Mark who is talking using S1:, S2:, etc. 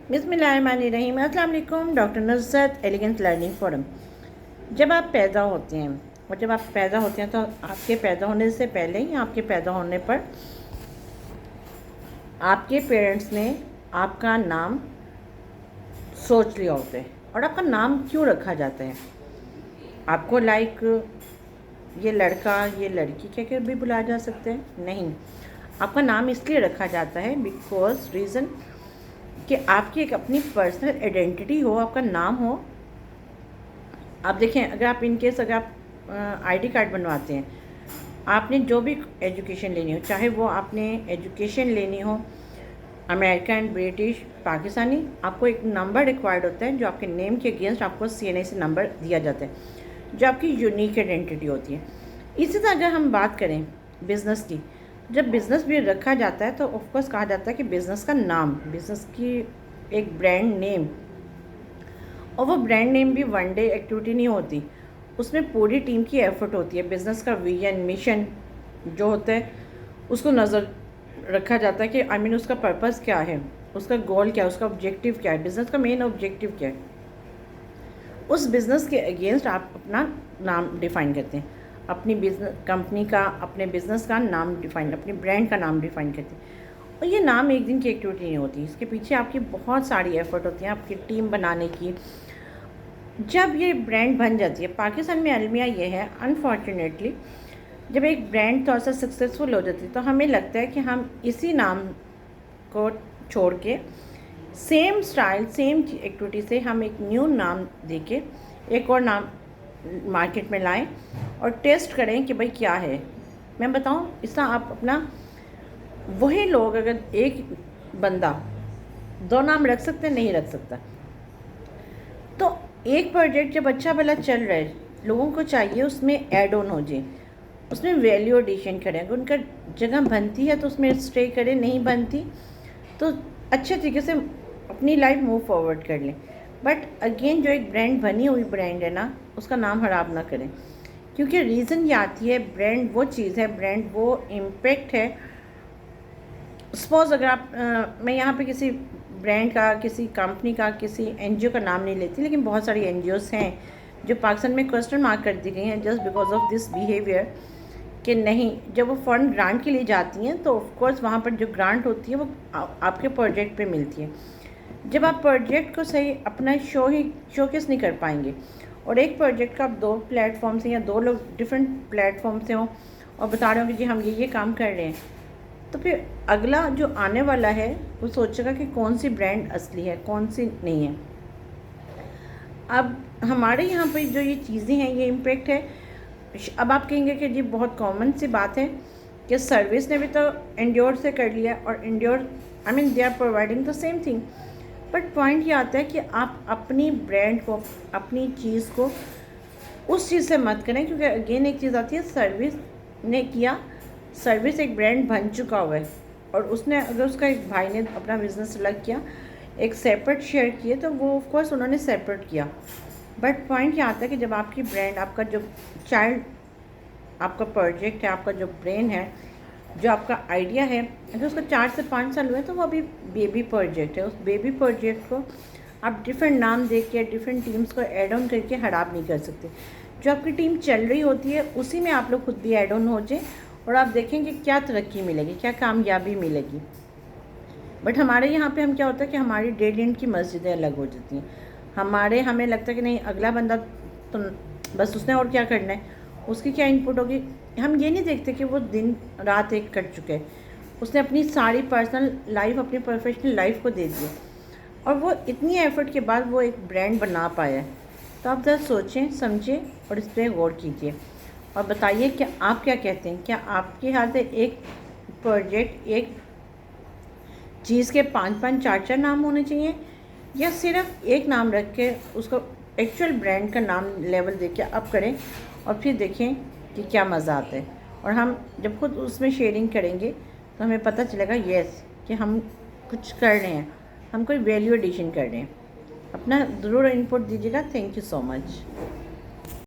S1: बिस्मिल्लाहिर्रहमानिर्रहीम। अस्सलाम वालेकुम। Doctor Nusrat elegance learning forum. जब आप पैदा होते हैं और जब आप पैदा होते हैं तो आपके पैदा होने से पहले ही आपके पैदा होने पर आपके पेरेंट्स ने आपका नाम सोच लिया होता है। और आपका नाम क्यों रखा जाता है? आपको ये लड़का ये लड़की कह कर भी बुलाया जा सकते हैं? नहीं, आपका नाम इसलिए रखा जाता है बिकॉज रीज़न कि आपकी एक अपनी पर्सनल आइडेंटिटी हो, आपका नाम हो। आप देखें, अगर आप आईडी कार्ड बनवाते हैं, आपने जो भी एजुकेशन लेनी हो, चाहे वो आपने एजुकेशन लेनी हो अमेरिकन, ब्रिटिश, पाकिस्तानी, आपको एक नंबर रिक्वायर्ड होता है जो आपके नेम के अगेंस्ट आपको CNA से नंबर दिया जाता है जो आपकी यूनिक आइडेंटिटी होती है। इसी तरह अगर हम बात करें बिज़नेस की, जब बिज़नेस भी रखा जाता है तो ऑफकोर्स कहा जाता है कि बिज़नेस का नाम, बिज़नेस की एक ब्रांड नेम, और वो ब्रांड नेम भी वन डे एक्टिविटी नहीं होती, उसमें पूरी टीम की एफर्ट होती है। बिज़नेस का विजन मिशन जो होता है उसको नज़र रखा जाता है कि उसका पर्पस क्या है, उसका गोल क्या है, उसका ऑब्जेक्टिव क्या है, बिज़नेस का मेन ऑब्जेक्टिव क्या है। उस बिज़नेस के अगेंस्ट आप अपना नाम डिफ़ाइन करते हैं, अपनी बिजनेस कंपनी का, अपने बिज़नेस का नाम डिफ़ाइन, अपनी ब्रांड का नाम डिफ़ाइन करते हैं। और ये नाम एक दिन की एक्टिविटी नहीं होती, इसके पीछे आपकी बहुत सारी एफ़र्ट होती है आपकी टीम बनाने की। जब ये ब्रांड बन जाती है, पाकिस्तान में अलमिया ये है अनफॉर्चुनेटली, जब एक ब्रांड थोड़ा सा सक्सेसफुल हो जाती है तो हमें लगता है कि हम इसी नाम को छोड़ के सेम स्टाइल सेम एक्टिविटी से हम एक न्यू नाम देके एक और नाम मार्केट में लाएं और टेस्ट करें कि भाई क्या है। मैं बताऊं, इसका आप अपना वही लोग, अगर एक बंदा दो नाम रख सकते नहीं रख सकता। तो एक प्रोजेक्ट जब अच्छा भला चल रहा है, लोगों को चाहिए उसमें ऐड ऑन हो जाए, उसमें वैल्यू एडिशन करें। अगर उनका जगह बनती है तो उसमें स्टे करें, नहीं बनती तो अच्छे तरीके से अपनी लाइफ मूव फॉरवर्ड कर लें। बट अगेन जो एक ब्रांड बनी हुई ब्रांड है ना, उसका नाम ख़राब ना करें, क्योंकि रीज़न ये आती है, ब्रांड वो चीज़ है, ब्रांड वो इम्पेक्ट है। सपोज़ अगर मैं यहाँ पे किसी ब्रांड का, किसी कंपनी का, किसी NGO का नाम नहीं लेती, लेकिन बहुत सारी NGOs हैं जो पाकिस्तान में क्वेश्चन मार्क कर दी गई हैं just because of this behaviour कि नहीं, जब वो फ़ंड ग्रांट के लिए जाती हैं तो ऑफकोर्स वहाँ पर जो ग्रांट होती है वो आपके प्रोजेक्ट पे मिलती है। जब आप प्रोजेक्ट को सही अपना शोकेस नहीं कर पाएंगे और एक प्रोजेक्ट का आप दो प्लेटफॉर्म से या दो लोग डिफरेंट प्लेटफॉर्म से हों और बता रहे हो कि जी हम ये काम कर रहे हैं, तो फिर अगला जो आने वाला है वो सोचेगा कि कौन सी ब्रांड असली है, कौन सी नहीं है। अब हमारे यहाँ पर जो ये चीज़ें हैं, ये इम्पेक्ट है। अब आप कहेंगे कि जी बहुत कॉमन सी बात है कि सर्विस ने भी तो एंड्योर से कर लिया और endure they are providing the same thing. But point ये आता है कि आप अपनी ब्रांड को, अपनी चीज़ को उस चीज़ से मत करें, क्योंकि अगेन एक चीज़ आती है, सर्विस ने किया, सर्विस एक ब्रांड बन चुका हुआ है और उसने, अगर उसका एक भाई ने अपना बिज़नेस अलग किया, एक सेपरेट शेयर किए, तो वो ऑफकोर्स उन्होंने सेपरेट किया। बट पॉइंट ये आता है कि जब आपकी ब्रांड, आपका जो चाइल्ड, आपका प्रोजेक्ट है, आपका जो ब्रेन है, जो आपका आइडिया है, अगर उसका 4 से 5 साल हुए तो वो अभी बेबी प्रोजेक्ट है। उस बेबी प्रोजेक्ट को आप डिफरेंट नाम दे के, डिफरेंट टीम्स को ऐड ऑन करके ख़राब नहीं कर सकते। जो आपकी टीम चल रही होती है उसी में आप लोग खुद भी ऐड ऑन हो जाए और आप देखेंगे क्या तरक्की मिलेगी, क्या कामयाबी मिलेगी। बट हमारे यहाँ पे हम क्या होता है कि हमारी डेड एंड की मस्जिदें अलग हो जाती हैं। हमें लगता है कि नहीं, अगला बंदा तो बस उसने और क्या करना है, उसकी क्या इनपुट होगी। हम ये नहीं देखते कि वो दिन रात एक कर चुके हैं, उसने अपनी सारी पर्सनल लाइफ, अपनी प्रोफेशनल लाइफ को दे दी और वो इतनी एफर्ट के बाद वो एक ब्रांड बना पाया है। तो आप ज़रा सोचें, समझें और इस पर गौर कीजिए और बताइए कि आप क्या कहते हैं। क्या आपके ख्याल से एक प्रोजेक्ट, एक चीज़ के 5-5, 4-4 नाम होने चाहिए, या सिर्फ एक नाम रख के उसको एक्चुअल ब्रांड का नाम लेवल दे के अप करें और फिर देखें कि क्या मज़ा आता है। और हम जब खुद उसमें शेयरिंग करेंगे तो हमें पता चलेगा येस कि हम कुछ कर रहे हैं, हम कोई वैल्यू एडिशन कर रहे हैं। अपना ज़रूर इनपुट दीजिएगा। Thank you so much.